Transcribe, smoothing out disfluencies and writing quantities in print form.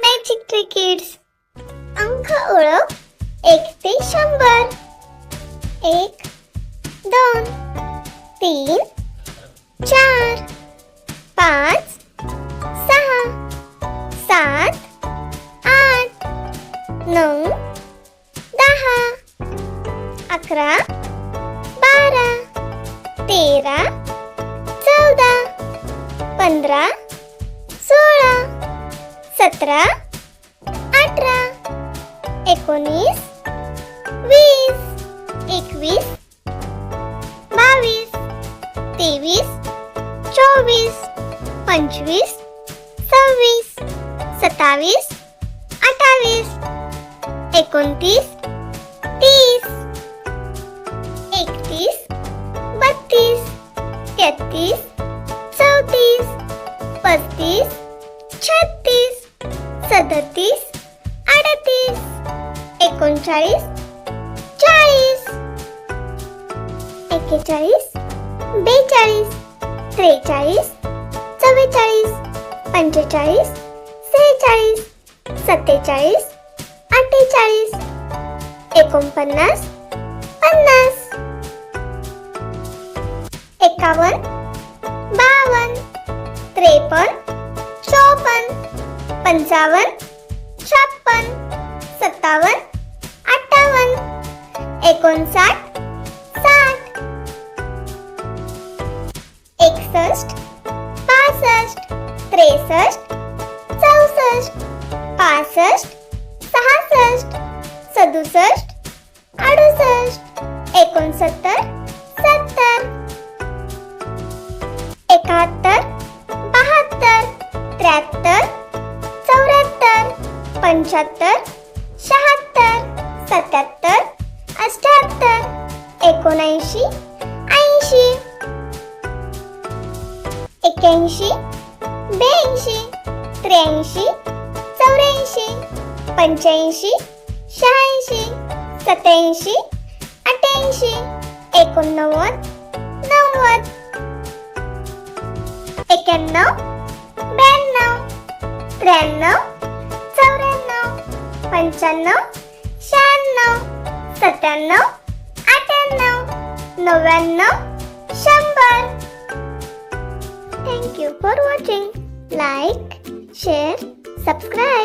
Magic tree kids. अंक ओळख 1 ते 100. 1 2 3 4 5 6 7 8 9 10 11 12 13 14 15 16 17 18 19 20 21 22 23 24 25 26 27 28 29 30 31 32 33 34 35 36 37 38 39 40 41 42 43 44 45 46 47 48 49 50 51 52 53 54 55 56 57 58 59 60 61 62 63 64 65 66 67 68 69 70 71 72 73 74 75 76 77 78 79 80 81 82 83 84 85 86 87 88 89 90 91 92 93 94 95 96 97 98 99 100. Thank you for watching. Like, share, subscribe.